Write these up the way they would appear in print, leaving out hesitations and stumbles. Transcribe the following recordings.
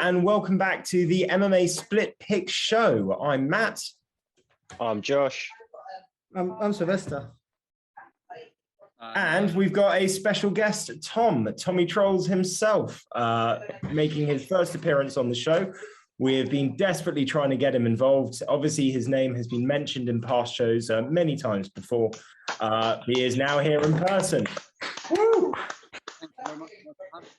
and welcome back to the MMA Split Pick Show. I'm Matt. I'm Josh. I'm Sylvester. And we've got a special guest, Tommy Trolls himself, making his first appearance on the show. We have been desperately trying to get him involved. Obviously, his name has been mentioned in past shows many times before. He is now here in person. Woo!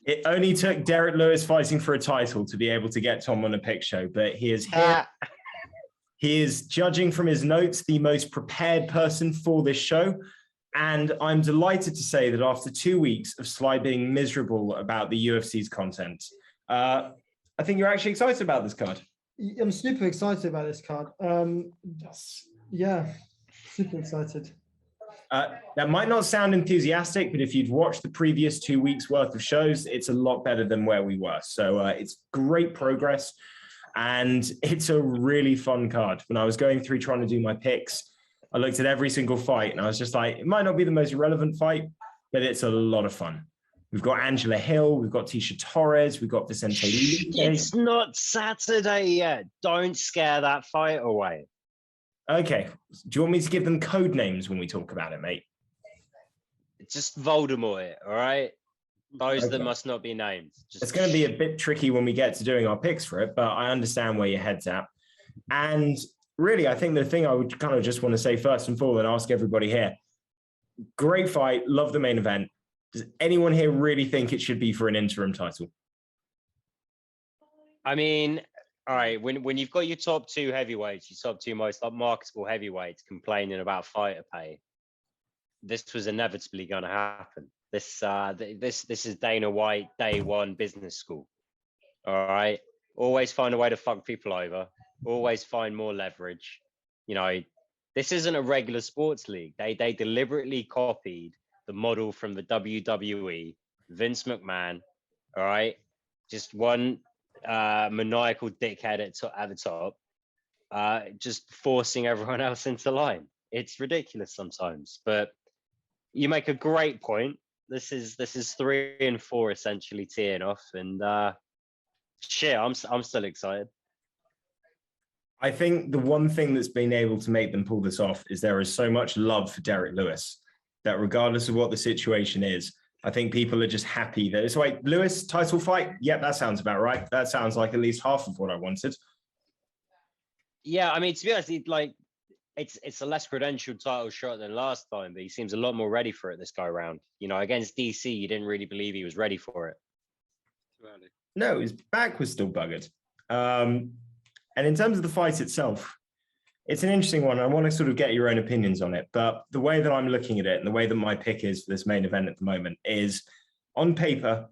It only took Derrick Lewis fighting for a title to be able to get Tom on a pick show, but he is here. He is, judging from his notes, the most prepared person for this show. And I'm delighted to say that after 2 weeks of Sly being miserable about the UFC's content, I think you're actually excited about this card. I'm super excited about this card. Yeah, super excited. That might not sound enthusiastic, but if you'd watched the previous 2 weeks worth of shows, it's a lot better than where we were. So it's great progress, and it's a really fun card. When I was going through trying to do my picks, I looked at every single fight, and I was just like, it might not be the most relevant fight, but it's a lot of fun. We've got Angela Hill, we've got Tecia Torres, we've got Vicente Luque. It's not Saturday yet. Don't scare that fight away. Okay. Do you want me to give them code names when we talk about it, mate? Just Voldemort it, all right? Those that must not be named. It's going to be a bit tricky when we get to doing our picks for it, but I understand where your head's at. And really, I think the thing I would kind of just want to say first and foremost and ask everybody here, great fight, love the main event. Does anyone here really think it should be for an interim title? I mean, all right, when you've got your top two heavyweights, your top two most marketable heavyweights complaining about fighter pay, this was inevitably going to happen. This is Dana White day one business school. All right, always find a way to fuck people over. Always find more leverage. You know, this isn't a regular sports league. They deliberately copied the model from the WWE, Vince McMahon. All right, just one maniacal dickhead at the top, just forcing everyone else into line. It's ridiculous sometimes, but you make a great point. This is 3 and 4 essentially teeing off, and shit, I'm still excited. I think the one thing that's been able to make them pull this off is there is so much love for Derrick Lewis that regardless of what the situation is, I think people are just happy that it's like Lewis title fight. Yep, that sounds about right. That sounds like at least half of what I wanted. Yeah, I mean, to be honest, it's a less credentialed title shot than last time, but he seems a lot more ready for it this go around. You know, against DC, you didn't really believe he was ready for it. No, his back was still buggered. And in terms of the fight itself, it's an interesting one. I want to sort of get your own opinions on it. But the way that I'm looking at it and the way that my pick is for this main event at the moment is, on paper,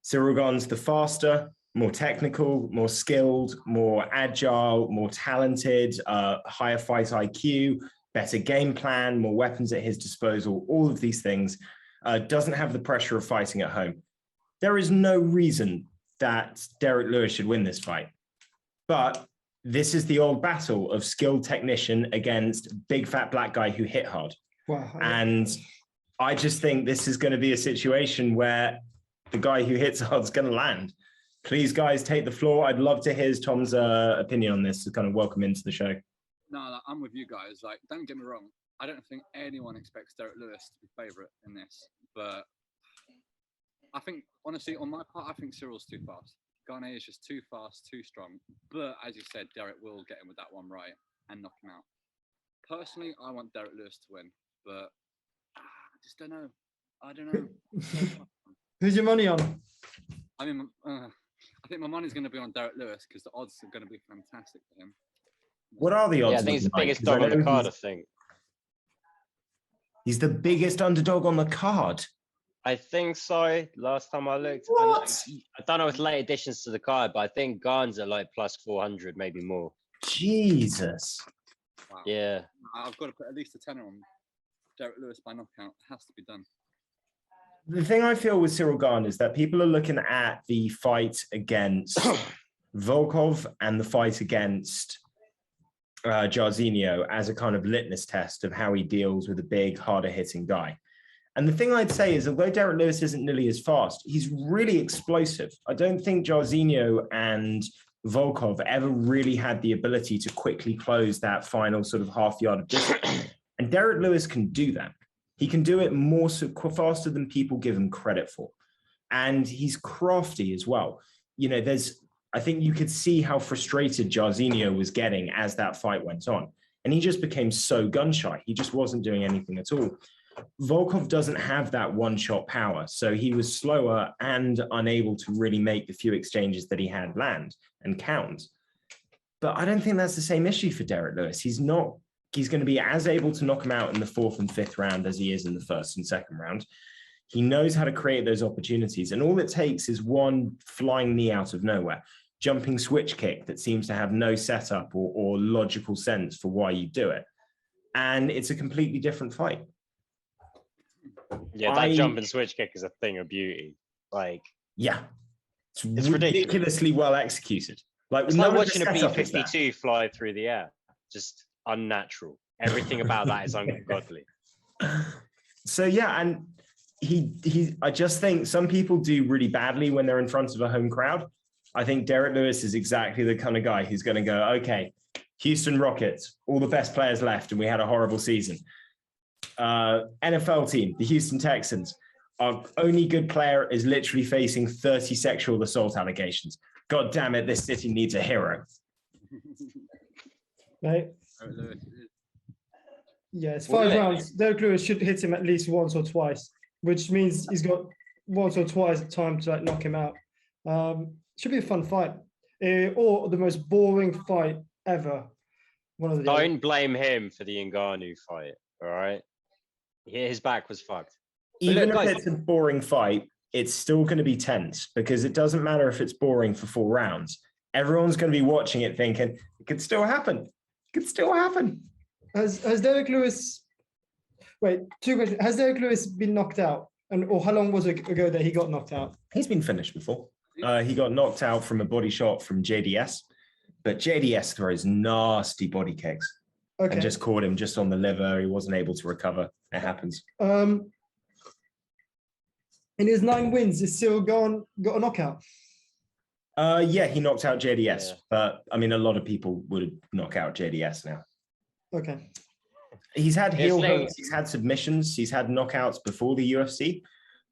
Cyril Gane's the faster, more technical, more skilled, more agile, more talented, higher fight IQ, better game plan, more weapons at his disposal, all of these things, doesn't have the pressure of fighting at home. There is no reason that Derrick Lewis should win this fight. But this is the old battle of skilled technician against big fat black guy who hit hard. Wow. And I just think this is going to be a situation where the guy who hits hard is going to land. Please, guys, take the floor. I'd love to hear Tom's opinion on this to kind of welcome into the show. No, I'm with you guys. Like, don't get me wrong. I don't think anyone expects Derrick Lewis to be favourite in this. But I think, honestly, on my part, I think Cyril's too fast. Gane is just too fast, too strong. But as you said, Derrick will get him with that one right and knock him out. Personally, I want Derrick Lewis to win, but I just don't know. I don't know. Who's your money on? I mean, I think my money's going to be on Derrick Lewis because the odds are going to be fantastic for him. What are the odds? Yeah, I think he's the biggest dog on the card, I think. He's the biggest underdog on the card. I think so. Last time I looked, what? I don't know with late additions to the card, but I think Gane's at like plus 400, maybe more. Jesus. Wow. Yeah. I've got to put at least a tenner on Derrick Lewis by knockout. It has to be done. The thing I feel with Cyril Gane is that people are looking at the fight against Volkov and the fight against Jairzinho as a kind of litmus test of how he deals with a big, harder hitting guy. And the thing I'd say is, although Derrick Lewis isn't nearly as fast, he's really explosive. I don't think Jairzinho and Volkov ever really had the ability to quickly close that final sort of half yard of distance. And Derrick Lewis can do that. He can do it more so faster than people give him credit for. And he's crafty as well. You know, I think you could see how frustrated Jairzinho was getting as that fight went on. And he just became so gun shy. He just wasn't doing anything at all. Volkov doesn't have that one-shot power, so he was slower and unable to really make the few exchanges that he had land and count. But I don't think that's the same issue for Derrick Lewis. He's going to be as able to knock him out in the 4th and 5th round as he is in the 1st and 2nd round. He knows how to create those opportunities, and all it takes is one flying knee out of nowhere, jumping switch kick that seems to have no setup or logical sense for why you do it. And it's a completely different fight. Yeah, that jump and switch kick is a thing of beauty. Yeah, it's ridiculously well executed. It's like watching a B-52 fly through the air. Just unnatural. Everything about that is ungodly. So yeah, and I just think some people do really badly when they're in front of a home crowd. I think Derrick Lewis is exactly the kind of guy who's going to go, okay, Houston Rockets, all the best players left, and we had a horrible season. NFL team, the Houston Texans, our only good player is literally facing 30 sexual assault allegations. God damn it, this city needs a hero. Right? Yeah, it's 5 rounds. Derrick Lewis should hit him at least once or twice, which means he's got once or twice time to knock him out. Should be a fun fight, or the most boring fight ever. Don't blame him for the Ngannou fight. All right, his back was fucked. Even if it's a boring fight, it's still going to be tense because it doesn't matter if it's boring for 4 rounds. Everyone's going to be watching it thinking it could still happen. It could still happen. Has Derrick Lewis? Wait, 2 questions. Has Derrick Lewis been knocked out, or how long was it ago that he got knocked out? He's been finished before. He got knocked out from a body shot from JDS, but JDS throws nasty body kicks. Okay. And just caught him just on the liver. He wasn't able to recover. It happens. In his 9 wins, is Cyril Gane got a knockout? Yeah, he knocked out JDS, but I mean, a lot of people would knock out JDS now. Okay. He's had heel hooks, he's had submissions, he's had knockouts before the UFC,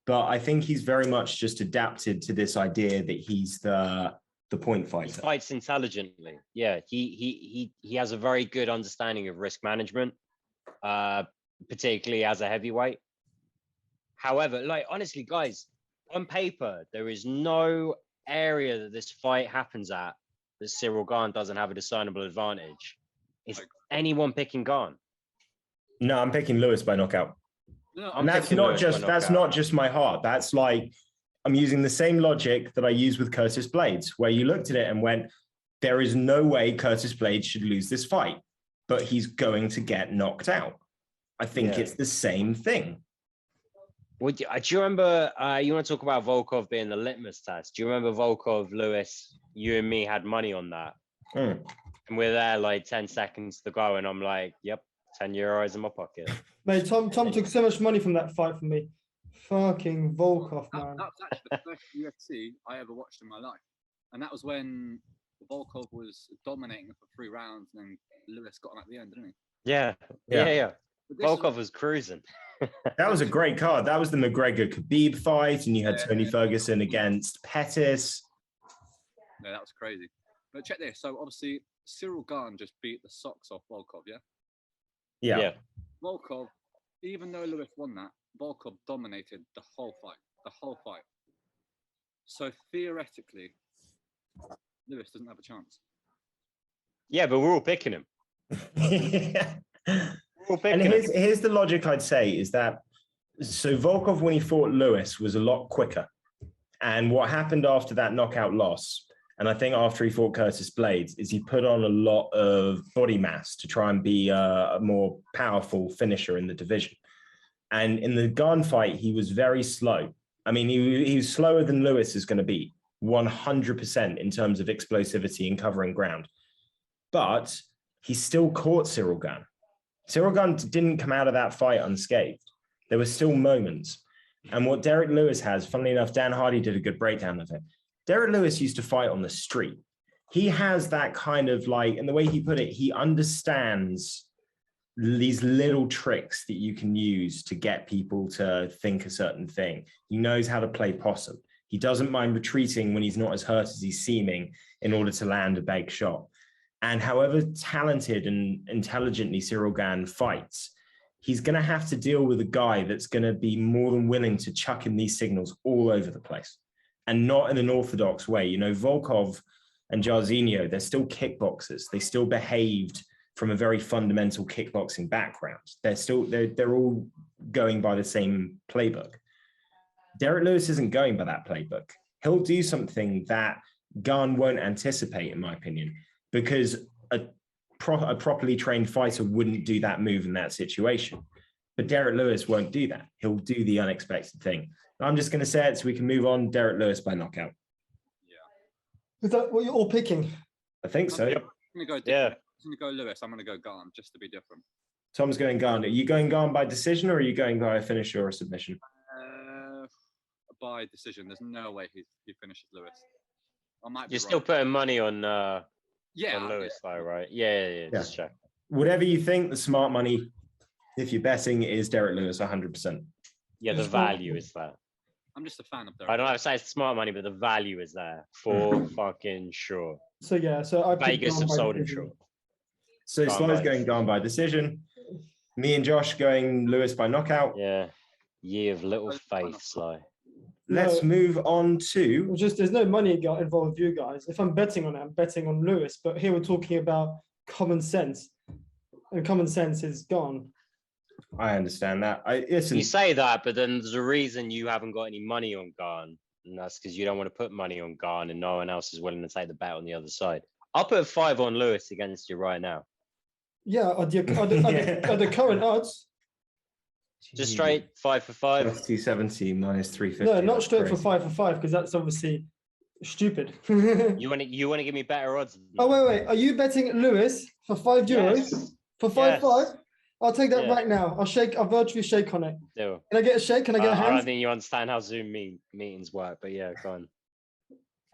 but I think he's very much just adapted to this idea that he's the point fighter. He fights intelligently. Yeah, he has a very good understanding of risk management, particularly as a heavyweight. However, honestly, guys, on paper, there is no area that this fight happens at that Cyril Gane doesn't have a discernible advantage. Is anyone picking Gane? No, I'm picking Lewis by knockout. No, and that's not just my heart. That's like, I'm using the same logic that I use with Curtis Blades, where you looked at it and went, there is no way Curtis Blades should lose this fight, but he's going to get knocked out. I think it's the same thing. Do you remember, you want to talk about Volkov being the litmus test? Do you remember Volkov, Lewis, you and me had money on that? And we're there 10 seconds to go. And I'm like, yep, 10 euros in my pocket. Mate, Tom took so much money from that fight from me. Fucking Volkov, man. That was actually the first UFC I ever watched in my life. And that was when Volkov was dominating for 3 rounds and then Lewis got him at the end, didn't he? Yeah. Volkov was cruising. That was a great card. That was the McGregor-Khabib fight, and you had Tony Ferguson against Pettis. Yeah, that was crazy. But check this. So obviously, Cyril Gane just beat the socks off Volkov, Yeah. Volkov, even though Lewis won that, Volkov dominated the whole fight. So theoretically, Lewis doesn't have a chance. Yeah, but we're all picking him. And here's the logic I'd say is that, so Volkov, when he fought Lewis, was a lot quicker. And what happened after that knockout loss, and I think after he fought Curtis Blades, is he put on a lot of body mass to try and be a more powerful finisher in the division. And in the Gane fight, he was very slow. I mean, he was slower than Lewis is going to be, 100% in terms of explosivity and covering ground. But he still caught Cyril Gane. Cyril Gane didn't come out of that fight unscathed. there were still moments. And what Derrick Lewis has, funnily enough, Dan Hardy did a good breakdown of it. Derrick Lewis used to fight on the street. He has that kind of like, and the way he put it, he understands these little tricks that you can use to get people to think a certain thing. He knows how to play possum. He doesn't mind retreating when he's not as hurt as he's seeming in order to land a big shot. And however talented and intelligently Cyril Gane fights, he's going to have to deal with a guy that's going to be more than willing to chuck in these signals all over the place and not in an orthodox way. You know, Volkov and Jairzinho, they're still kickboxers. They still behaved from a very fundamental kickboxing background. They're all going by the same playbook. Derrick Lewis isn't going by that playbook. He'll do something that Gane won't anticipate, in my opinion, because a properly trained fighter wouldn't do that move in that situation. But Derrick Lewis won't do that. He'll do the unexpected thing. I'm just going to say it so we can move on. Derrick Lewis by knockout. Yeah. Is that what you're all picking? I think so. Yep. I'm going to go Lewis. I'm going to go Gane just to be different. Tom's going Gane. Are you going Gane by decision or are you going by a finish or a submission? By decision. There's no way he finishes Lewis. You're still putting money on on Lewis, though, right? Yeah. Just check. Whatever you think, the smart money, if you're betting, is Derrick Lewis 100%. Yeah, the value is there. I'm just a fan of Derrick. I don't have to say it's smart money, but the value is there for fucking sure. So yeah, so I Vegas have sold him short. So Sly's going Gane by decision. Me and Josh going Lewis by knockout. Yeah. Year of little faith, Sly. Let's move on to... there's no money involved with you guys. If I'm betting on it, I'm betting on Lewis. But here we're talking about common sense. And common sense is gone. I understand that. You say that, but then there's a reason you haven't got any money on Gane. And that's because you don't want to put money on Gane and no one else is willing to take the bet on the other side. I'll put 5 on Lewis against you right now. Yeah, are the current odds? Just straight 5 for 5. 270 minus 350. No, not straight for 5 for 5 because that's obviously stupid. You want to give me better odds? Oh wait. Are you betting Lewis for €5 Yes. for 5-5? I'll take that right now. I'll virtually shake on it. Do. Can I get a shake? Can I get a hand? I don't think you understand how Zoom meetings work, but yeah, go on.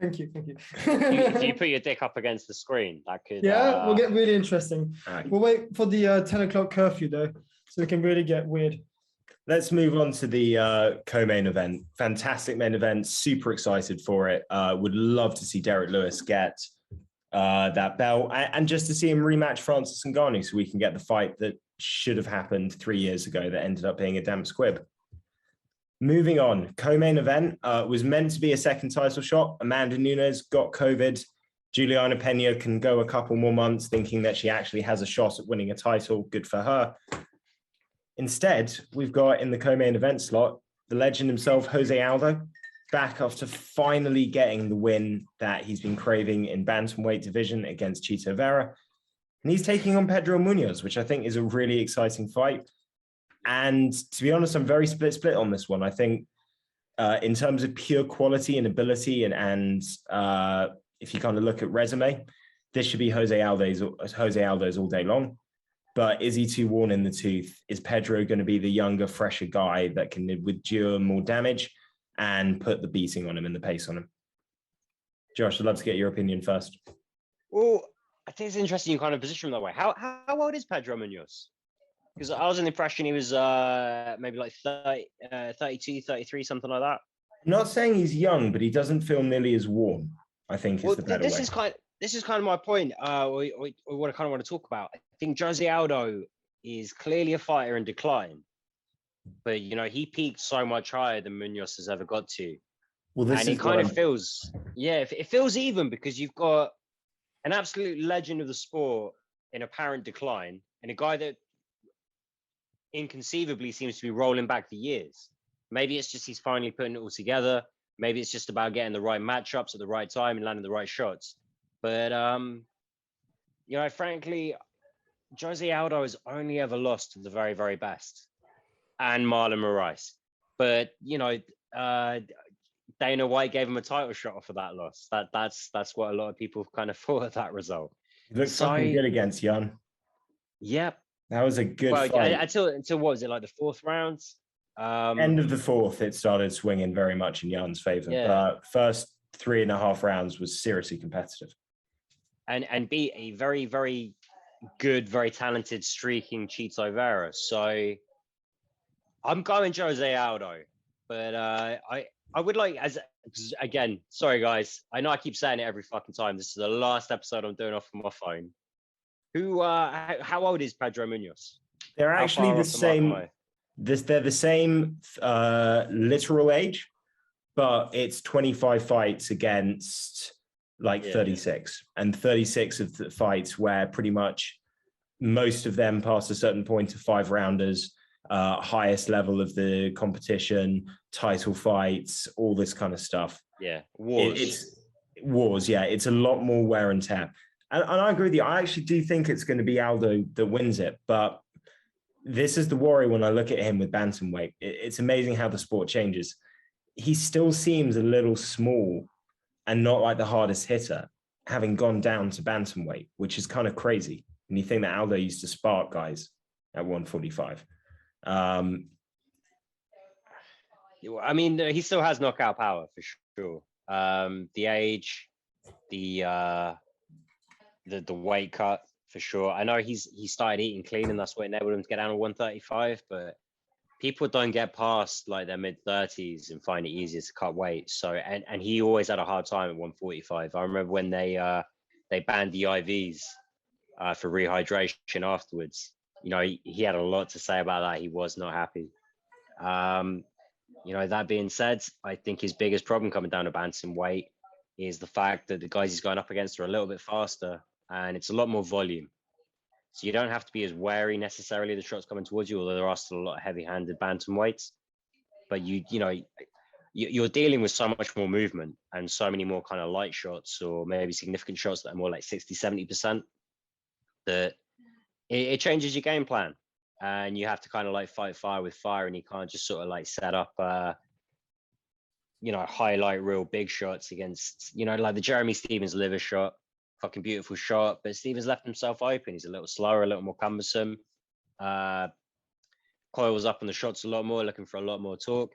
Thank you. Do you put your dick up against the screen? That could. Yeah, we'll get really interesting. Right. We'll wait for the 10 o'clock curfew though, so we can really get weird. Let's move on to the co-main event. Fantastic main event. Super excited for it. Would love to see Derrick Lewis get that belt and just to see him rematch Francis Ngannou so we can get the fight that should have happened 3 years ago that ended up being a damn squib. Moving on, co-main event was meant to be a second title shot. Amanda Nunes got COVID. Juliana Pena can go a couple more months thinking that she actually has a shot at winning a title. Good for her. Instead, we've got in the co-main event slot, the legend himself, Jose Aldo, back after finally getting the win that he's been craving in Bantamweight division against Chito Vera. And he's taking on Pedro Munhoz, which I think is a really exciting fight. And to be honest, I'm very split on this one. I think in terms of pure quality and ability and if you kind of look at resume, this should be Jose Aldo's all day long. But is he too worn in the tooth? Is Pedro going to be the younger, fresher guy that can endure more damage and put the beating on him and the pace on him? Josh, I'd love to get your opinion first. Well, I think it's interesting you kind of position him that way. How old is Pedro Munhoz? Because I was in the impression he was maybe like 30, 32, 33, something like that. I'm not saying he's young, but he doesn't feel nearly as worn, I think is the better way. This is kind of my point, or what I kind of want to talk about. I think Jose Aldo is clearly a fighter in decline, but he peaked so much higher than Munhoz has ever got to. Well, and it kind of feels, it feels even because you've got an absolute legend of the sport in apparent decline, and a guy that inconceivably seems to be rolling back the years. Maybe it's just he's finally putting it all together. Maybe it's just about getting the right matchups at the right time and landing the right shots. But, frankly, Jose Aldo has only ever lost to the very, very best and Marlon Moraes. But, Dana White gave him a title shot off of that loss. That's what a lot of people kind of thought of that result. He looked fucking good against Jan. Yep. That was a good fight. Until what was it, like the 4th round? End of the fourth, it started swinging very much in Jan's favor. Yeah. But first 3.5 rounds was seriously competitive. And beat a very, very good, very talented, streaking Chito Vera. So I'm going Jose Aldo. But I would like, again, sorry guys, I know I keep saying it every fucking time. This is the last episode I'm doing off of my phone. How old is Pedro Munhoz? They're actually the same. They're the same literal age, but it's 25 fights against 36, and 36 of the fights where pretty much most of them past a certain point of 5-rounders, highest level of the competition, title fights, all this kind of stuff. Yeah, wars. It's wars. Yeah, it's a lot more wear and tear. And I agree with you. I actually do think it's going to be Aldo that wins it, but this is the worry when I look at him with bantamweight. It's amazing how the sport changes. He still seems a little small and not like the hardest hitter, having gone down to bantamweight, which is kind of crazy. And you think that Aldo used to spark guys at 145. I mean, he still has knockout power for sure. The age, the weight cut for sure. I know he started eating clean, and that's what enabled him to get down to 135. But people don't get past like their mid-30s and find it easier to cut weight. So and he always had a hard time at 145. I remember when they banned the IVs for rehydration afterwards. You know, he had a lot to say about that. He was not happy. You know, that being said, I think his biggest problem coming down to bantamweight is the fact that the guys he's going up against are a little bit faster, and it's a lot more volume. So you don't have to be as wary necessarily of the shots coming towards you, although there are still a lot of heavy-handed bantamweights. But you're dealing with so much more movement and so many more kind of light shots, or maybe significant shots that are more like 60-70%, that it changes your game plan. And you have to kind of like fight fire with fire, and you can't just sort of like set up highlight real big shots against, like the Jeremy Stevens liver shot, fucking beautiful shot, but Stevens left himself open. He's a little slower, a little more cumbersome. Coils up on the shots a lot more, looking for a lot more torque.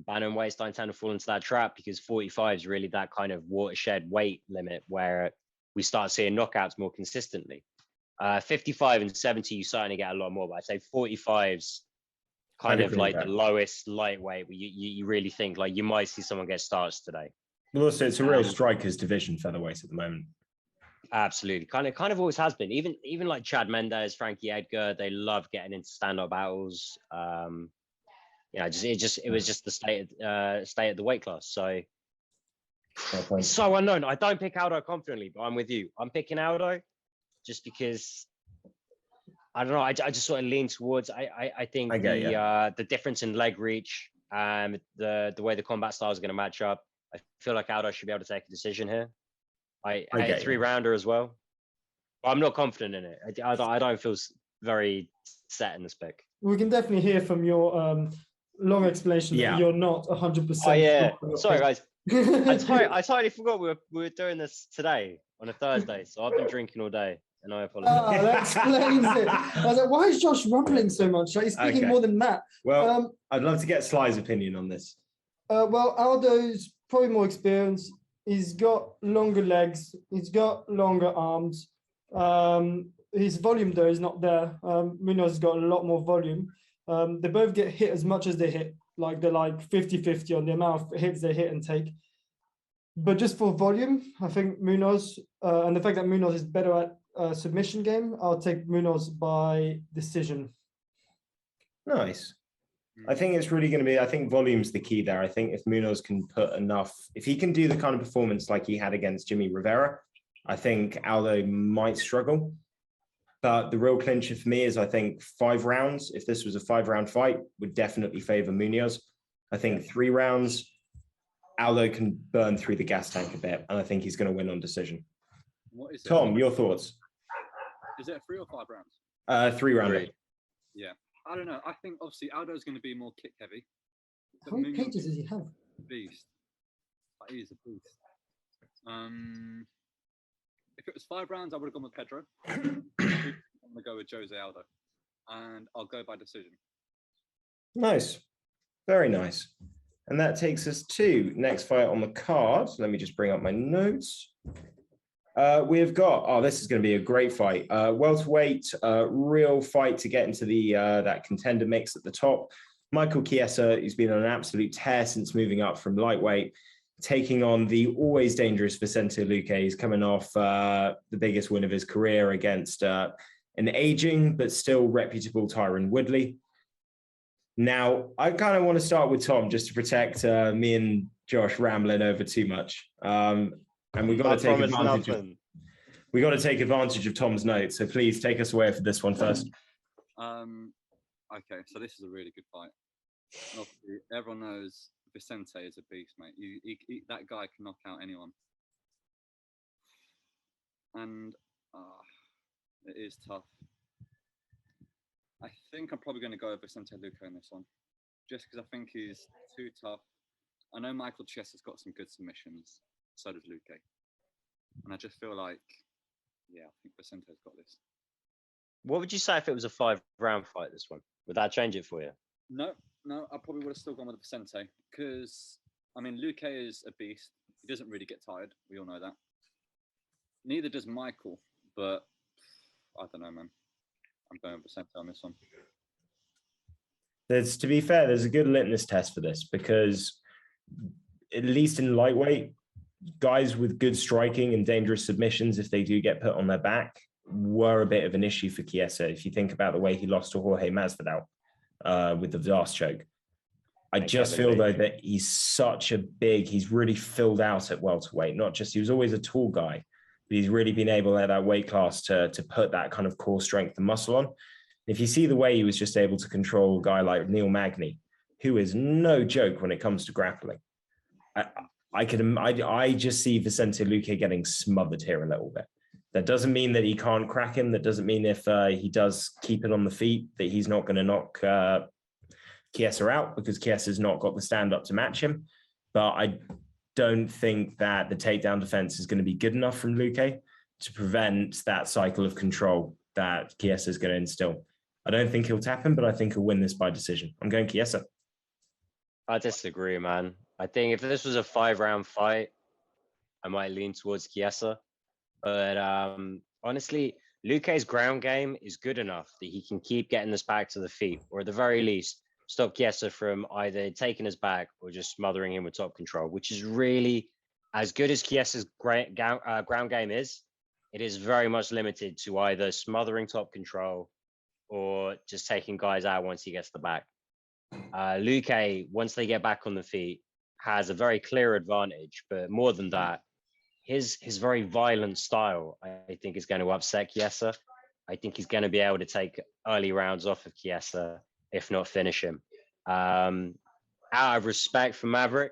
Bantamweights don't tend to fall into that trap because 45 is really that kind of watershed weight limit where we start seeing knockouts more consistently. 55 and 70, you certainly get a lot more, but I'd say 45's kind of like the lowest lightweight where you really think like you might see someone get starched today. Well, also it's a real strikers division, featherweight at the moment. Absolutely, kind of always has been. Even like Chad Mendes, Frankie Edgar, they love getting into stand-up battles. It was just the state of the weight class. So it's so unknown. I don't pick Aldo confidently, but I'm with you. I'm picking Aldo just because I don't know. I just sort of lean towards. I think the difference in leg reach and the way the combat style is going to match up. I feel like Aldo should be able to take a decision here. I 3-rounder as well. But I'm not confident in it. I don't feel very set in this pick. We can definitely hear from your long explanation that you're not 100%. Oh yeah, sorry guys. I totally forgot we were doing this today on a Thursday, so I've been drinking all day, and I apologize. That explains it. I was like, why is Josh rumbling so much? He's speaking more than Matt. Well, I'd love to get Sly's opinion on this. Well, Aldo's probably more experienced. He's got longer legs. He's got longer arms. His volume, though, is not there. Munhoz has got a lot more volume. They both get hit as much as they hit. Like they're like 50-50 on the amount of hits they hit and take. But just for volume, I think Munhoz, and the fact that Munhoz is better at submission game, I'll take Munhoz by decision. Nice. I think it's really going to be, I think volume's the key there. I think if Munhoz can put enough, if he can do the kind of performance like he had against Jimmy Rivera, I think Aldo might struggle. But the real clincher for me is I think 5 rounds, if this was a 5-round fight, would definitely favor Munhoz. I think 3 rounds, Aldo can burn through the gas tank a bit, and I think he's going to win on decision. What is it? Tom, your thoughts? Is it 3 or 5 rounds? 3-rounder. Yeah. I don't know. I think obviously Aldo's going to be more kick heavy. How many pages does he have? Beast. He is a beast. If it was 5 rounds, I would have gone with Pedro. I'm going to go with Jose Aldo. And I'll go by decision. Nice. Very nice. And that takes us to next fight on the card. Let me just bring up my notes. We've got, this is going to be a great fight. Welterweight, real fight to get into the that contender mix at the top. Michael Chiesa, who's been on an absolute tear since moving up from lightweight, taking on the always dangerous Vicente Luque. He's coming off the biggest win of his career against an aging but still reputable Tyron Woodley. Now, I kind of want to start with Tom just to protect me and Josh rambling over too much. And we got to take advantage of Tom's notes. So please take us away for this one first. Okay, so this is a really good fight. Obviously, everyone knows Vicente is a beast, mate. That guy can knock out anyone. And it is tough. I think I'm probably going to go with Vicente Luque in this one, just because I think he's too tough. I know Michael Chiesa's got some good submissions, so does Luque. And I just feel like, I think Vicente's got this. What would you say if it was a 5-round fight, this one? Would that change it for you? No, I probably would have still gone with Vicente, because, I mean, Luque is a beast. He doesn't really get tired. We all know that. Neither does Michael, but I don't know, man. I'm going with Vicente on this one. To be fair, there's a good litmus test for this, because at least in lightweight, guys with good striking and dangerous submissions, if they do get put on their back, were a bit of an issue for Chiesa. If you think about the way he lost to Jorge Masvidal with the Vast choke. I just feel, though, that he's really filled out at welterweight. Not just, he was always a tall guy, but he's really been able at that weight class to put that kind of core strength and muscle on. If you see the way he was just able to control a guy like Neil Magny, who is no joke when it comes to grappling, I just see Vicente Luque getting smothered here a little bit. That doesn't mean that he can't crack him. That doesn't mean if he does keep it on the feet that he's not going to knock Chiesa out, because Chiesa's not got the stand-up to match him. But I don't think that the takedown defense is going to be good enough from Luque to prevent that cycle of control that Chiesa is going to instill. I don't think he'll tap him, but I think he'll win this by decision. I'm going Chiesa. I disagree, man. I think if this was a 5-round fight, I might lean towards Chiesa. But honestly, Luque's ground game is good enough that he can keep getting this back to the feet, or at the very least, stop Chiesa from either taking his back or just smothering him with top control, which is really, as good as Chiesa's ground game is, it is very much limited to either smothering top control or just taking guys out once he gets the back. Luque, once they get back on the feet, has a very clear advantage, but more than that, his very violent style, I think, is going to upset Chiesa. I think he's going to be able to take early rounds off of Chiesa, if not finish him. Out of respect for Maverick,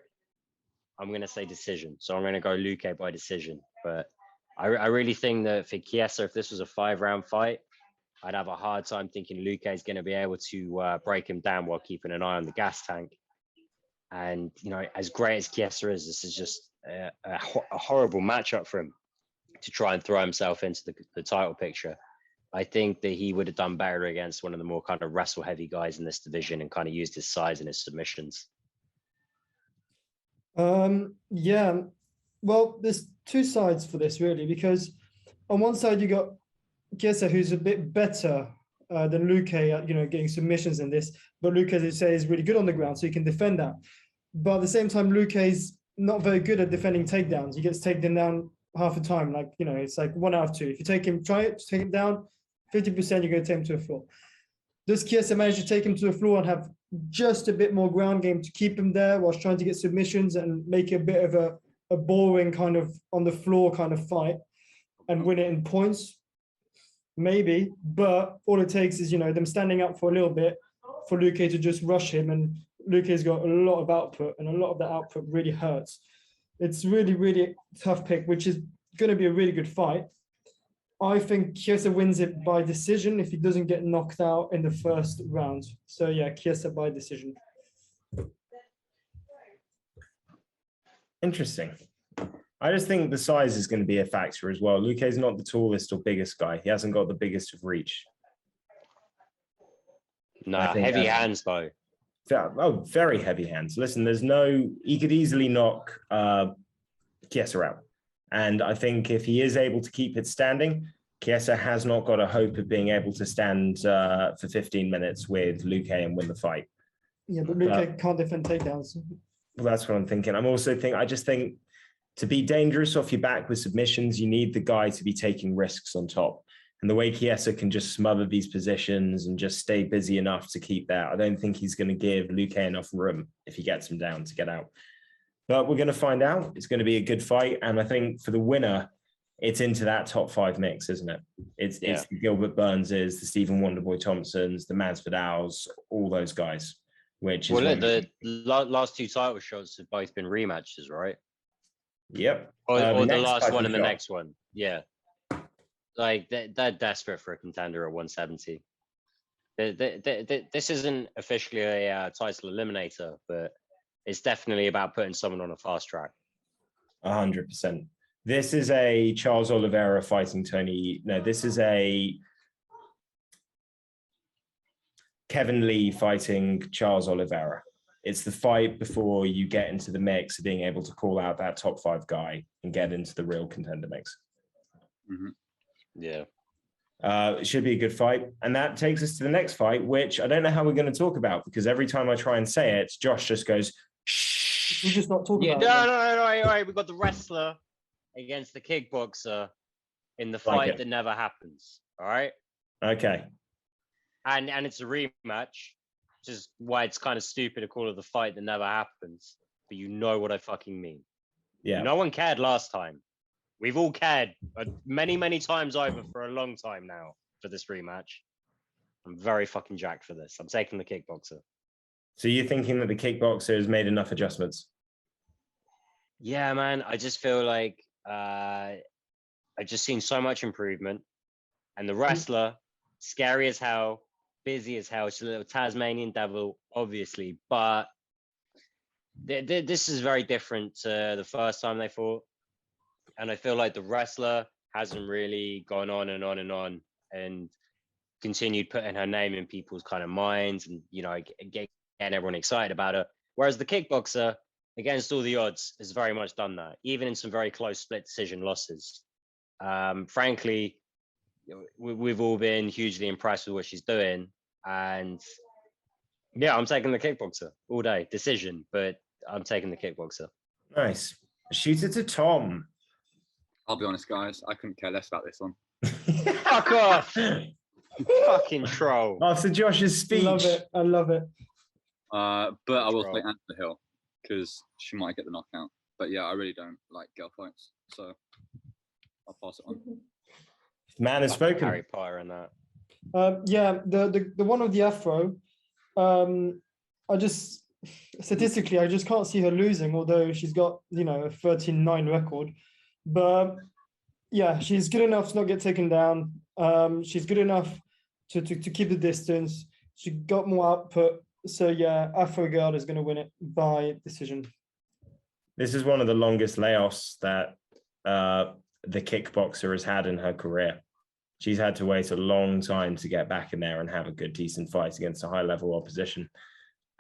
I'm going to say decision. So I'm going to go Luque by decision. But I really think that for Chiesa, if this was a 5-round fight, I'd have a hard time thinking Luque is going to be able to break him down while keeping an eye on the gas tank. And, you know, as great as Chiesa is, this is just a horrible matchup for him to try and throw himself into the title picture. I think that he would have done better against one of the more kind of wrestle heavy guys in this division and kind of used his size and his submissions. Yeah, well, there's two sides for this really, because on one side you got Chiesa, who's a bit better than Luque at, getting submissions in this, but Luque, as you say, is really good on the ground, so he can defend that. But at the same time, Luque's not very good at defending takedowns. He gets taken down half the time. Like, it's like 1 out of 2. If you take him down, 50%, you're going to take him to the floor. Does Chiesa manage to take him to the floor and have just a bit more ground game to keep him there whilst trying to get submissions and make it a bit of a boring kind of on the floor kind of fight and win it in points? Maybe, but all it takes is, them standing up for a little bit for Luque to just rush him, and Luque's got a lot of output, and a lot of that output really hurts. It's really, really tough pick, which is going to be a really good fight. I think Chiesa wins it by decision if he doesn't get knocked out in the first round. So yeah, Chiesa by decision. Interesting. I just think the size is going to be a factor as well. Luque's not the tallest or biggest guy. He hasn't got the biggest of reach. Nah, heavy hands though. very heavy hands. Listen, he could easily knock Chiesa out. And I think if he is able to keep it standing, Chiesa has not got a hope of being able to stand for 15 minutes with Luque and win the fight. Yeah, but Luque can't defend takedowns. Well, that's what I'm thinking. I just think to be dangerous off your back with submissions, you need the guy to be taking risks on top. And the way Chiesa can just smother these positions and just stay busy enough to keep that, I don't think he's going to give Luque enough room if he gets him down to get out. But we're going to find out. It's going to be a good fight. And I think for the winner, it's into that top 5 mix, isn't it? It's the Gilbert Burnses, the Stephen Wonderboy Thompsons, the Masvidals, all those guys. Which is the last 2 title shots have both been rematches, right? Yep. Or the last one and the next one. Yeah. Like they're desperate for a contender at 170. This isn't officially a title eliminator, but it's definitely about putting someone on a fast track. 100%. This is a Charles Oliveira fighting Tony. No, this is a Kevin Lee fighting Charles Oliveira. It's the fight before you get into the mix of being able to call out that top 5 guy and get into the real contender mix. Mm-hmm. Yeah. It should be a good fight. And that takes us to the next fight, which I don't know how we're going to talk about, because every time I try and say it, Josh just goes, shh. We're just not talking about it. No. All right. We've got the wrestler against the kickboxer in the fight that never happens. All right. Okay. And it's a rematch, which is why it's kind of stupid to call it the fight that never happens. But you know what I fucking mean. Yeah. No one cared last time. We've all cared many, many times over for a long time now for this rematch. I'm very fucking jacked for this. I'm taking the kickboxer. So you're thinking that the kickboxer has made enough adjustments? Yeah, man. I just feel like I just seen so much improvement. And the wrestler, scary as hell, busy as hell. She's a little Tasmanian devil, obviously. But this is very different to the first time they fought. And I feel like the wrestler hasn't really gone on and on and on and continued putting her name in people's kind of minds and, getting everyone excited about her. Whereas the kickboxer, against all the odds, has very much done that, even in some very close split decision losses. Frankly, we've all been hugely impressed with what she's doing. And yeah, I'm taking the kickboxer all day. Decision, but I'm taking the kickboxer. Nice. Shoot it to Tom. I'll be honest, guys. I couldn't care less about this one. Fuck off. Fucking troll. After Josh's speech. I love it. But I will say Anna Hill because she might get the knockout. But yeah, I really don't like girl fights. So I'll pass it on. Man has spoken. Harry Potter and that. Yeah, the one with the afro, statistically, I just can't see her losing, although she's got, a 13-9 record. But yeah, she's good enough to not get taken down. She's good enough to keep the distance. She got more output. So yeah, Afro Girl is going to win it by decision. This is one of the longest layoffs that the kickboxer has had in her career. She's had to wait a long time to get back in there and have a good, decent fight against a high-level opposition.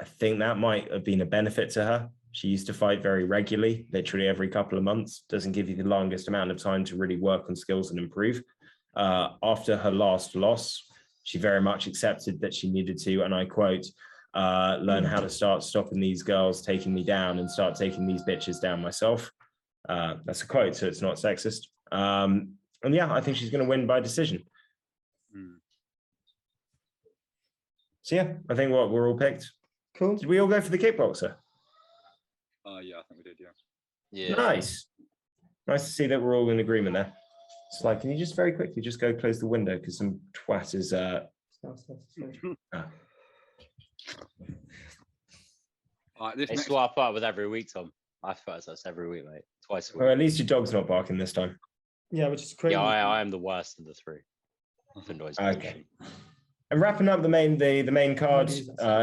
I think that might have been a benefit to her. She used to fight very regularly, literally every couple of months. Doesn't give you the longest amount of time to really work on skills and improve. After her last loss, she very much accepted that she needed to, and I quote, learn how to start stopping these girls taking me down and start taking these bitches down myself. That's a quote, so it's not sexist. And yeah, I think she's going to win by decision. So yeah, I think we're all picked. Cool. Did we all go for the kickboxer? Yeah, I think we did, yeah. Yeah. Nice to see that we're all in agreement there. It's like, can you just very quickly just go close the window because some twat is They swap up with every week, Tom. I thought that's every week, mate. Twice a week. Well, at least your dog's not barking this time. Yeah, which is crazy. Yeah, I am the worst of the three. For noise okay. And wrapping up the main card,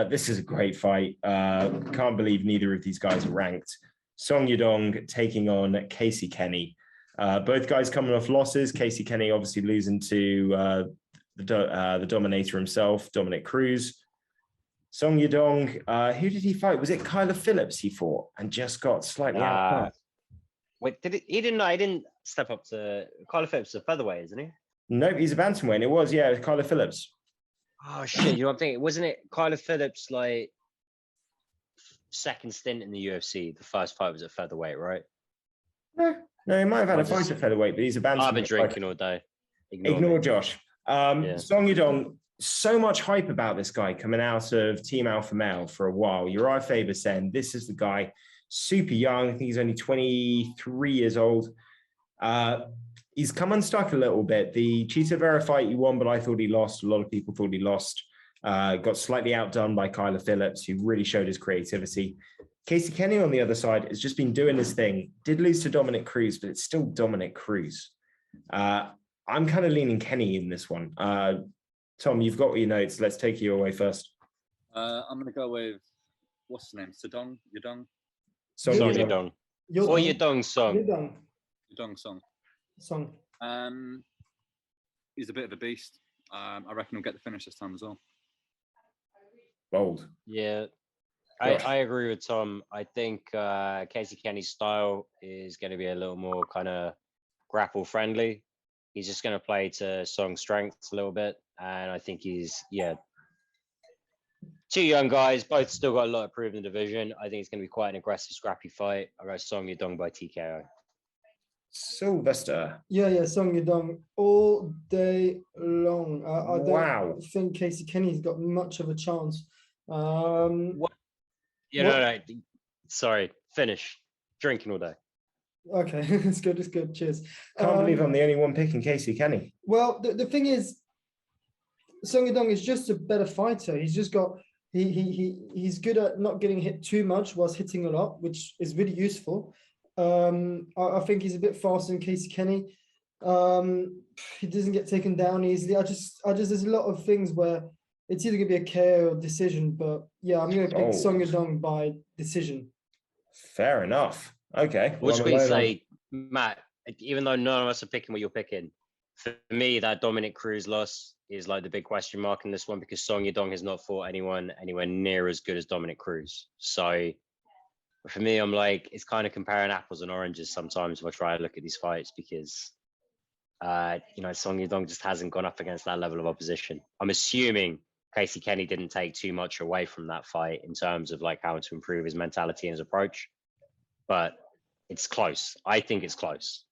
this is a great fight. Can't believe neither of these guys are ranked. Song Yadong taking on Casey Kenny. Both guys coming off losses. Casey Kenny obviously losing to the Dominator himself, Dominic Cruz. Song Yadong, who did he fight? Was it Kyler Phillips he fought and just got slightly outclassed? Wait, he didn't step up to Kyler Phillips, a featherweight, isn't he? Nope, he's a bantamweight. It was, yeah, it was Kyler Phillips. Oh shit! You know what I'm thinking? Wasn't it Kyler Phillips like second stint in the UFC? The first fight was at featherweight, right? No, he might have had a fight at featherweight, but he's a bantamweight. I've been drinking all day. Ignore Josh. Yeah. Song Yadong, so much hype about this guy coming out of Team Alpha Male for a while. Uriah Faber saying this is the guy, super young. I think he's only 23 years old. He's come unstuck a little bit. The Chiesa Vera fight he won, but I thought he lost. A lot of people thought he lost. Got slightly outdone by Kyler Phillips, who really showed his creativity. Casey Kenny on the other side has just been doing his thing. Did lose to Dominic Cruz, but it's still Dominic Cruz. I'm kind of leaning Kenny in this one. Tom, you've got your notes. Let's take you away first. I'm going to go with, what's his name? Yadong? Song Yadong. Or Yadong Song. Yadong Song. Song. He's a bit of a beast. I reckon he'll get the finish this time as well. Bold. Yeah. I agree with Tom. I think Casey Kenny's style is going to be a little more kind of grapple friendly. He's just going to play to Song's strengths a little bit. And I think he's, two young guys, both still got a lot to prove in the division. I think it's going to be quite an aggressive, scrappy fight. I got Song Yadong by TKO. Song Sylvester. Yadong all day long. I Wow. don't think Casey Kenny's got much of a chance. No. Sorry, finish. Drinking all day. Okay, it's good. It's good. Cheers. Can't believe I'm the only one picking Casey Kenny. Well, the thing is, Song Yadong is just a better fighter. He's just got he's good at not getting hit too much whilst hitting a lot, which is really useful. I think he's a bit faster than Casey Kenny. He doesn't get taken down easily. I just there's a lot of things where it's either gonna be a KO or decision, but yeah, I'm gonna pick Song Yadong by decision. Fair enough. Okay. What should we say, Matt? Even though none of us are picking what you're picking, for me, that Dominic Cruz loss is like the big question mark in this one because Song Yadong has not fought anyone anywhere near as good as Dominic Cruz. So for me, I'm like, it's kind of comparing apples and oranges sometimes when I try to look at these fights because, Song Yadong just hasn't gone up against that level of opposition. I'm assuming Casey Kenny didn't take too much away from that fight in terms of like how to improve his mentality and his approach, but it's close. I think it's close.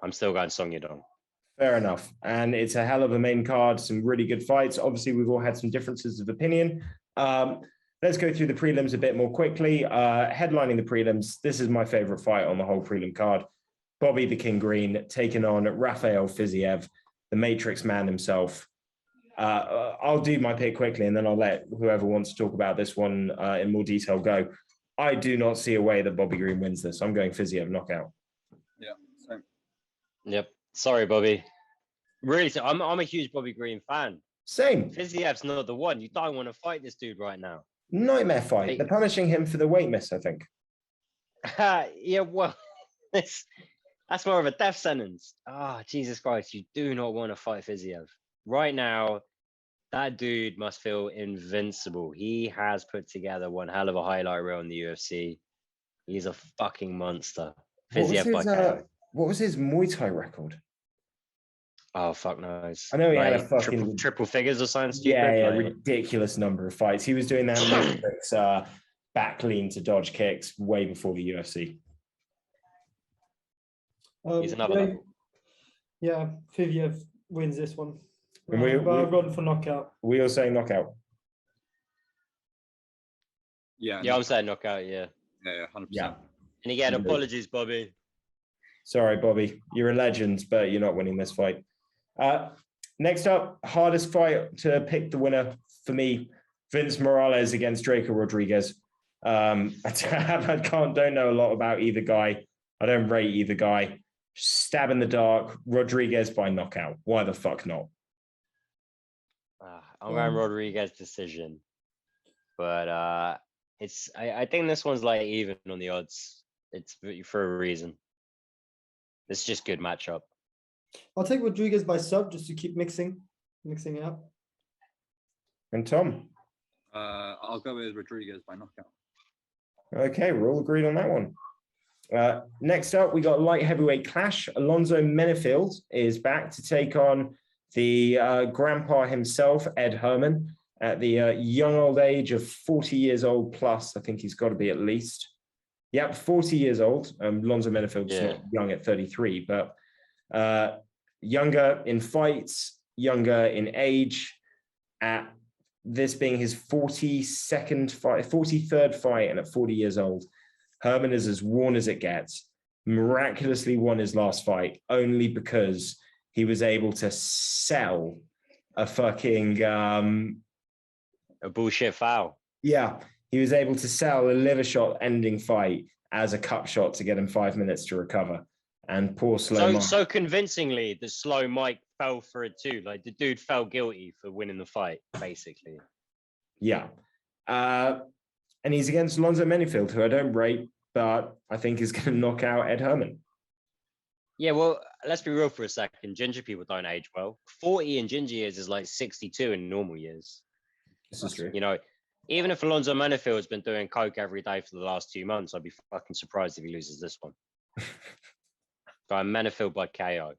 I'm still going Song Yadong. Fair enough. And it's a hell of a main card, some really good fights. Obviously, we've all had some differences of opinion. Let's go through the prelims a bit more quickly. Headlining the prelims, this is my favorite fight on the whole prelim card. Bobby the King Green taking on Rafael Fiziev, the Matrix man himself. I'll do my pick quickly and then I'll let whoever wants to talk about this one in more detail go. I do not see a way that Bobby Green wins this. I'm going Fiziev knockout. Yeah, same. Yep. Sorry, Bobby. Really, I'm a huge Bobby Green fan. Same. Fiziev's not the one. You don't want to fight this dude right now. Nightmare fight. They're punishing him for the weight miss, I think. Yeah, well, that's more of a death sentence. Jesus Christ. You do not want to fight Fiziev. Right now, that dude must feel invincible. He has put together one hell of a highlight reel in the UFC. He's a fucking monster. What was his Muay Thai record? Oh, fuck knows. I know he had a fucking triple figures or something stupid. Yeah, ridiculous number of fights. He was doing that Matrix back lean to dodge kicks way before the UFC. He's another level. Yeah, Fiziev wins this one. And I've gone for knockout. We all saying knockout. Yeah, I'm saying knockout. Yeah, 100%. Yeah. And again, apologies, Bobby. Sorry, Bobby. You're a legend, but you're not winning this fight. Next up, hardest fight to pick the winner for me, Vince Morales against Draco Rodriguez. I don't know a lot about either guy. I don't rate either guy. Stab in the dark, Rodriguez by knockout. Why the fuck not? I'm going Rodriguez decision, but I think this one's like even on the odds. It's for a reason. It's just good matchup. I'll take Rodriguez by sub just to keep mixing it up. And Tom? I I'll go with Rodriguez by knockout. Okay, we're all agreed on that one. Next up, we got light heavyweight clash. Alonzo Menifield is back to take on the grandpa himself, Ed Herman, at the young old age of 40 years old plus. I think he's got to be at least. Yep, 40 years old. Alonzo Menifield's not young at 33, but younger in fights, younger in age. At this being his 43rd fight, and at 40 years old, Herman is as worn as it gets. Miraculously won his last fight only because he was able to sell a fucking a bullshit foul. Yeah, he was able to sell a liver shot ending fight as a cup shot to get him 5 minutes to recover. And poor Slow Mike. So convincingly, the Slow Mike fell for it too. Like the dude felt guilty for winning the fight, basically. Yeah. And he's against Alonzo Menifield, who I don't rate, but I think is going to knock out Ed Herman. Yeah, well, let's be real for a second. Ginger people don't age well. 40 in ginger years is like 62 in normal years. This is true. You know, even if Alonzo Menifield's been doing coke every day for the last 2 months, I'd be fucking surprised if he loses this one. So I'm Menifield by KO.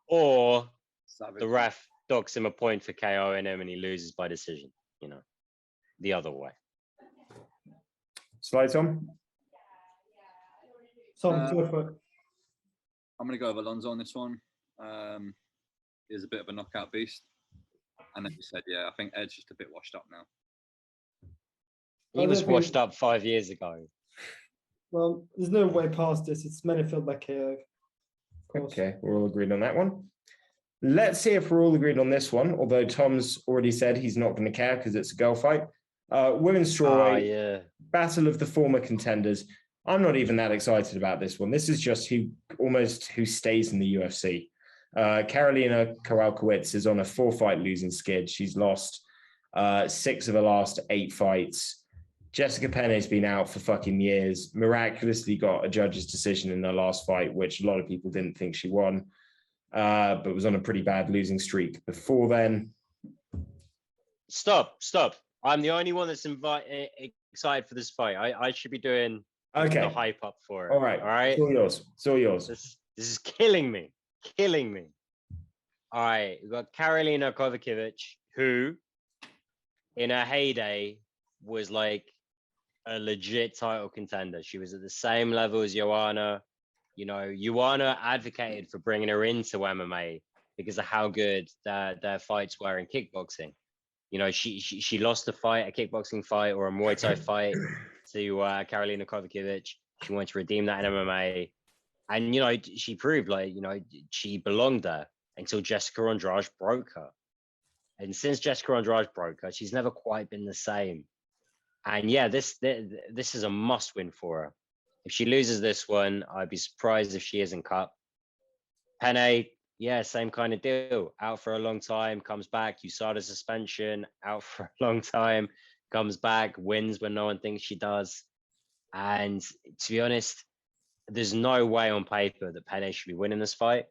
Or the ref docks him a point for KO in him and he loses by decision, you know, the other way. Slides on. Sorry, go for it. I'm going to go with Alonzo on this one. He's a bit of a knockout beast. And then you said, yeah, I think Ed's just a bit washed up now. He was washed up 5 years ago. Well, there's no way past this. It's Menifield by KO. Okay, we're all agreed on that one. Let's see if we're all agreed on this one, although Tom's already said he's not going to care because it's a girl fight. Women's strawweight, battle of the former contenders. I'm not even that excited about this one. This is just who stays in the UFC. Karolina Kowalkiewicz is on a 4-fight losing skid. She's lost 6 of her last 8 fights. Jessica Penne's been out for fucking years, miraculously got a judge's decision in her last fight, which a lot of people didn't think she won, but was on a pretty bad losing streak before then. Stop. I'm the only one that's excited for this fight. I should be doing the hype up for it. All right. It's all yours. This is killing me. All right. We've got Karolina Kowalkiewicz, who in her heyday was like a legit title contender. She was at the same level as Joanna. You know, Joanna advocated for bringing her into MMA because of how good their fights were in kickboxing. You know, she lost a fight, a kickboxing fight or a Muay Thai fight to Karolina Kowalkiewicz. She wanted to redeem that in MMA. And, you know, she proved like, you know, she belonged there until Jessica Andrade broke her. And since Jessica Andrade broke her, she's never quite been the same. And yeah, this is a must win for her. If she loses this one, I'd be surprised if she isn't cut. Penne, yeah, same kind of deal. Out for a long time, comes back. USADA suspension, out for a long time, comes back, wins when no one thinks she does. And to be honest, there's no way on paper that Penne should be winning this fight.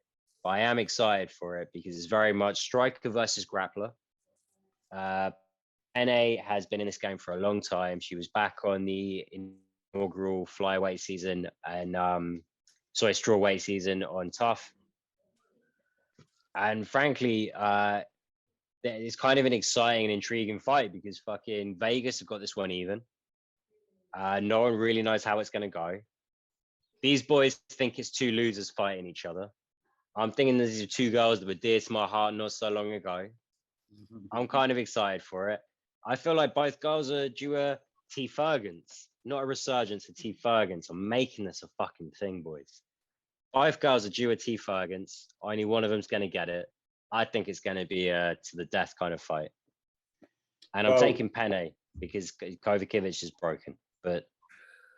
But I am excited for it because it's very much striker versus grappler. Penne has been in this game for a long time. She was back on the inaugural flyweight season and strawweight season on Tough. And frankly, it's kind of an exciting and intriguing fight because fucking Vegas have got this one even. No one really knows how it's going to go. These boys think it's 2 losers fighting each other. I'm thinking these are 2 girls that were dear to my heart not so long ago. I'm kind of excited for it. I feel like both girls are due a T. Fergans, not a resurgence of T. Fergans. I'm making this a fucking thing, boys. Both girls are due a T. Fergans. Only one of them's going to get it. I think it's going to be a to the death kind of fight. And I'm taking Penne because Kowalkiewicz is broken, but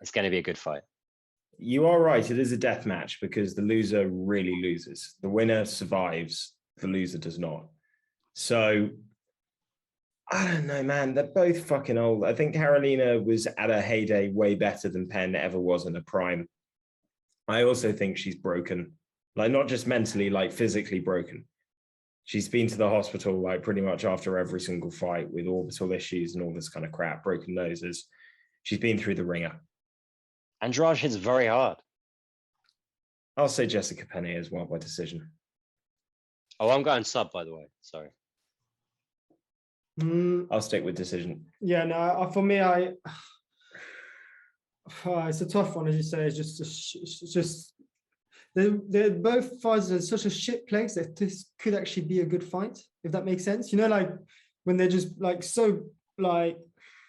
it's going to be a good fight. You are right. It is a death match because the loser really loses. The winner survives. The loser does not. So I don't know, man. They're both fucking old. I think Karolina was at her heyday way better than Penn ever was in her prime. I also think she's broken, like not just mentally, like physically broken. She's been to the hospital like pretty much after every single fight with orbital issues and all this kind of crap, broken noses. She's been through the ringer. Andrade hits very hard. I'll say Jessica Penne as well by decision. Oh, I'm going sub, by the way. Sorry. I'll stick with decision. Yeah, no, for me, it's a tough one, as you say. It's just they're both fighters in such a shit place that this could actually be a good fight, if that makes sense. You know, like when they're just like so like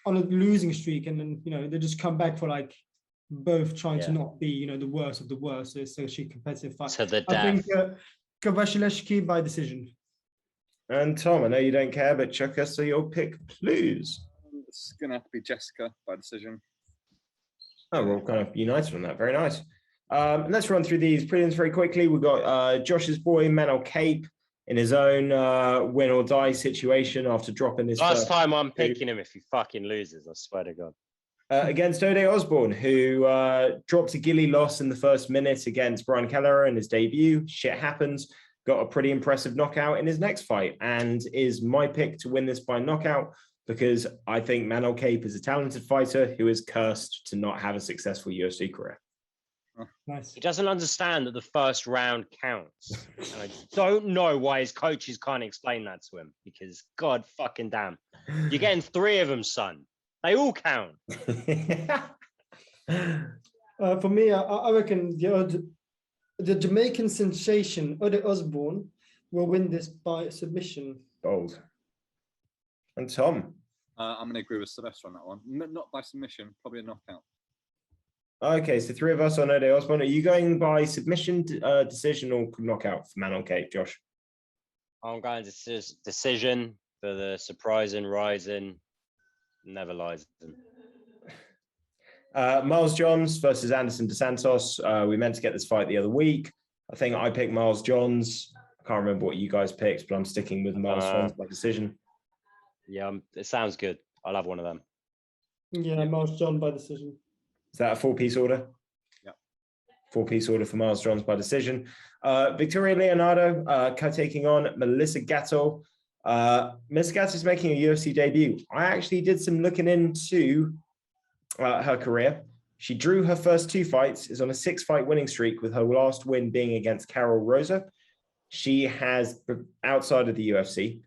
on a losing streak, and then they just come back for like both trying to not be the worst of the worst. So it's actually a competitive fight. So the I think Kavashileshki by decision. And Tom, I know you don't care, but chuck us your pick, please. It's gonna have to be Jessica by decision. Oh, we're all kind of united on that. Very nice. Let's run through these prelims very quickly. We've got Josh's boy, Manel Cape, in his own win or die situation after dropping his last time I'm picking him if he fucking loses, I swear to God. Against Ode Osborne, who dropped a gilly loss in the first minute against Brian Kelleher in his debut. Shit happens. Got a pretty impressive knockout in his next fight, and is my pick to win this by knockout because I think Manel Cape is a talented fighter who is cursed to not have a successful UFC career. Nice. He doesn't understand that the first round counts. And I don't know why his coaches can't explain that to him, because God fucking damn. You're getting 3 of them, son. They all count. For me, I reckon the Jamaican sensation, Ode Osborne, will win this by submission. Bold. And Tom? I'm going to agree with Sylvester on that one. Not by submission, probably a knockout. Okay, so 3 of us on Ode Osborne. Are you going by submission, decision, or knockout for Manel Cape, Josh? I'm going decision for the surprising, rising, never lies. Miles Johns versus Anderson dos Santos. We meant to get this fight the other week. I think I picked Miles Johns. I can't remember what you guys picked, but I'm sticking with Miles Johns by decision. Yeah, it sounds good. I'll have one of them. Yeah, Miles John by decision. Is that a 4-piece order? Yeah. 4-piece order for Miles Johns by decision. Victoria Leonardo taking on Melissa Gatto. Melissa Gatto is making a UFC debut. I actually did some looking into her career. She drew her first 2 fights, is on a 6-fight winning streak, with her last win being against Carol Rosa. She has, outside of the UFC,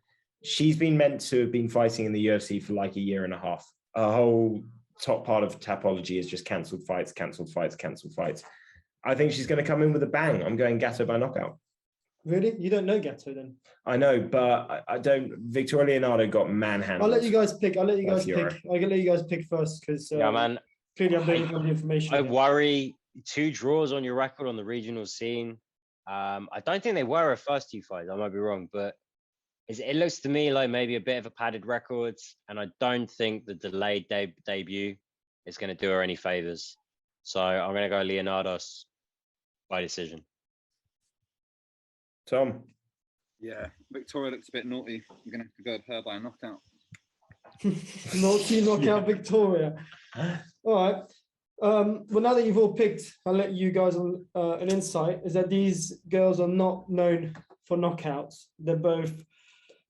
she's been meant to have been fighting in the UFC for like a year and a half. Her whole top part of Tapology is just cancelled fights, cancelled fights, cancelled fights. I think she's going to come in with a bang. I'm going Gatto by knockout. Really? You don't know Gatto then? I know, but I don't. Victoria Leonardo got manhandled. I'll let you guys pick. I'll let you guys pick first because yeah, man. Clearly, I'm doing the information. I worry 2 draws on your record on the regional scene. I don't think they were her first 2 fights. I might be wrong, but it looks to me like maybe a bit of a padded record, and I don't think the delayed debut is going to do her any favors. So I'm going to go Leonardo's by decision. Tom? Yeah, Victoria looks a bit naughty. I'm going to have to go with her by a knockout. Naughty knockout Victoria. All right. Well, now that you've all picked, I'll let you guys on an insight, is that these girls are not known for knockouts. They're both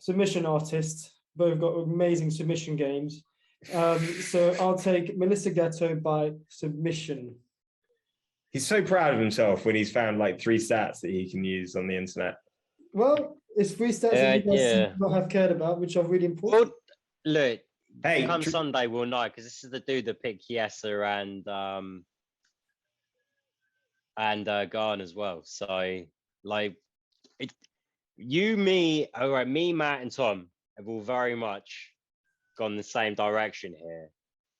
submission artists, both got amazing submission games. So I'll take Melissa Gatto by submission. He's so proud of himself when he's found like 3 stats that he can use on the internet. Well, it's 3 stats that you guys seem to not have cared about, which are really important. Well, look, hey, come Sunday we'll know, because this is the dude that picked Chiesa and Gane as well. So like me, Matt, and Tom have all very much gone the same direction here,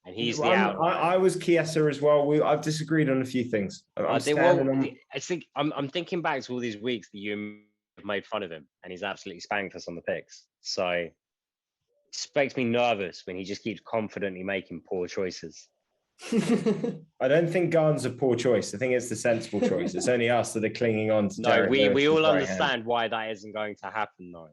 and he's the outlier. I was Chiesa as well. I've disagreed on a few things. I'm thinking back to all these weeks that you have made fun of him, and he's absolutely spanked us on the picks. So it makes me nervous when he just keeps confidently making poor choices. I don't think Gane's a poor choice. I think it's the sensible choice. It's only us that are clinging on to Derrick Lewis. We all understand why that isn't going to happen, though.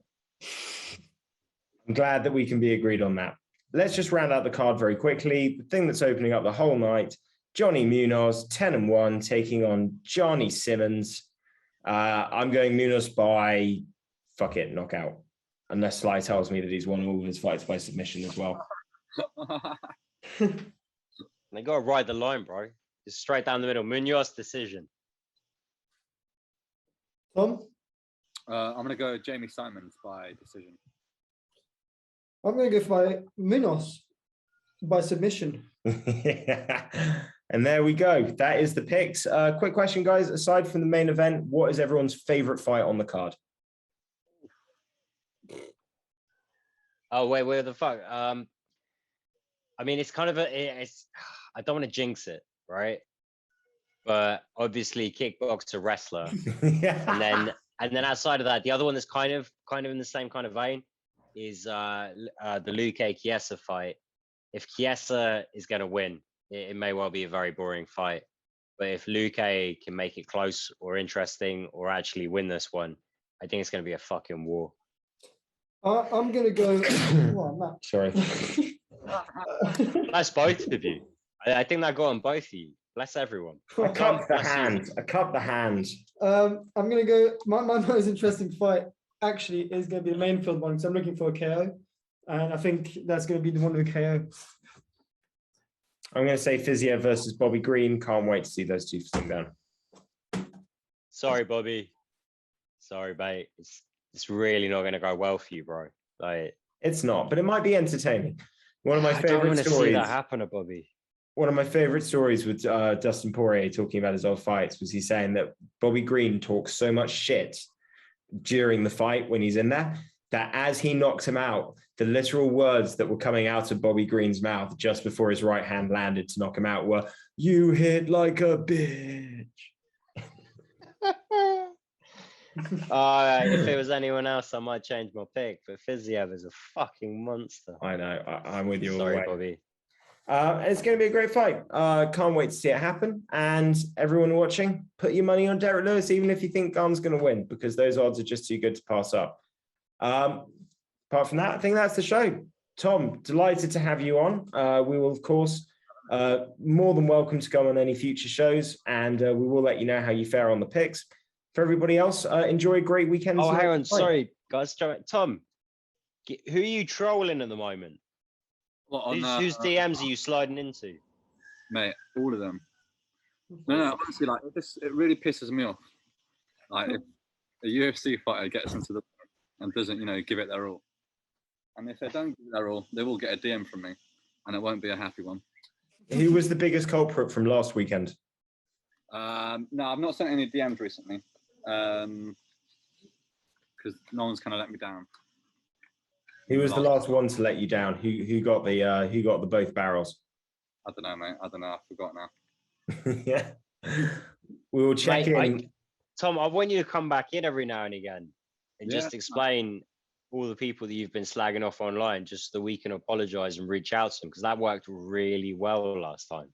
I'm glad that we can be agreed on that. Let's just round out the card very quickly. The thing that's opening up the whole night, Johnny Munhoz, 10-1, taking on Johnny Simmons. I'm going Munhoz by fuck it, knockout. Unless Sly tells me that he's won all of his fights by submission as well. They got to ride the line, bro. Just straight down the middle. Munhoz decision. Tom? I'm going to go Jamie Simons by decision. I'm going to go for Munhoz by submission. And there we go. That is the picks. Quick question, guys. Aside from the main event, what is everyone's favorite fight on the card? Oh, wait, where the fuck? I mean, it's kind of I don't want to jinx it, right? But obviously kickboxer, wrestler. And then outside of that, the other one that's kind of in the same kind of vein is the Luque Chiesa fight. If Chiesa is going to win, it may well be a very boring fight. But if Luque can make it close or interesting or actually win this one, I think it's going to be a fucking war. I'm going to go. Matt. Sorry. That's both of you. I think that got on both of you. Bless everyone. I cupped the hand. I'm going to go. My most interesting fight actually is going to be the main field one because I'm looking for a KO. And I think that's going to be the one with a KO. I'm going to say Fiziev versus Bobby Green. Can't wait to see those two sitting down. Sorry, Bobby. Sorry, mate. It's really not going to go well for you, bro. Like, it's not, but it might be entertaining. One of my favorite stories. See that happen to Bobby. One of my favorite stories with Dustin Poirier talking about his old fights was he saying that Bobby Green talks so much shit during the fight when he's in there that as he knocked him out, the literal words that were coming out of Bobby Green's mouth just before his right hand landed to knock him out were, "You hit like a bitch." If it was anyone else, I might change my pick, but Fiziev is a fucking monster. I know. I'm with you. Sorry, all the way. Bobby. It's going to be a great fight. Can't wait to see it happen. And everyone watching, put your money on Derrick Lewis, even if you think Gane's going to win, because those odds are just too good to pass up. Apart from that, I think that's the show. Tom, delighted to have you on. We will, of course, more than welcome to come on any future shows, and we will let you know how you fare on the picks. For everybody else, enjoy a great weekend. Oh, hang on. Sorry, guys. Tom, who are you trolling at the moment? Whose DMs are you sliding into? Mate, all of them. No, honestly, like it really pisses me off. Like if a UFC fighter gets into the and doesn't, give it their all, and if they don't give it their all, they will get a DM from me, and it won't be a happy one. Who was the biggest culprit from last weekend? No, I've not sent any DMs recently, because no one's kind of let me down. Who was the last one to let you down? Who got the both barrels? I don't know, mate. I don't know. I forgot now. Yeah, we will check in. Tom, I want you to come back in every now and again and just explain all the people that you've been slagging off online, just so we can apologize and reach out to them, because that worked really well last time.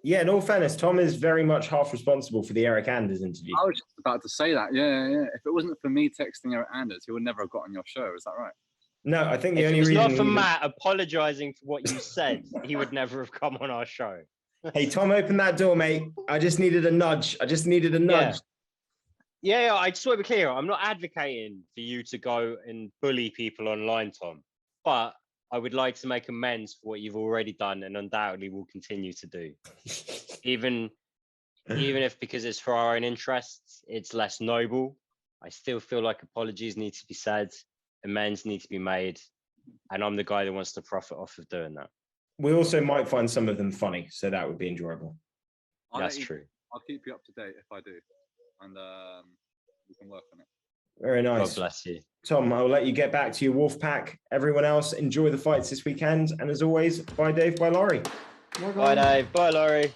Yeah, in all fairness, Tom is very much half responsible for the Eric Anders interview. I was just about to say that. Yeah. If it wasn't for me texting Eric Anders, he would never have got on your show. Is that right? No, I think the only reason... If it was not for Matt apologizing for what you said, he would never have come on our show. Hey, Tom, open that door, mate. I just needed a nudge. Yeah, I just want to be clear. I'm not advocating for you to go and bully people online, Tom. But I would like to make amends for what you've already done and undoubtedly will continue to do. Even if, because it's for our own interests, it's less noble, I still feel like apologies need to be said, amends need to be made, and I'm the guy that wants to profit off of doing that. We also might find some of them funny, so that would be enjoyable. That's true. I'll keep you up to date if I do, and we can work on it. Very nice. God bless you. Tom, I'll let you get back to your wolf pack. Everyone else, enjoy the fights this weekend. And as always, bye Dave, bye Laurie. Bye Dave, bye Laurie.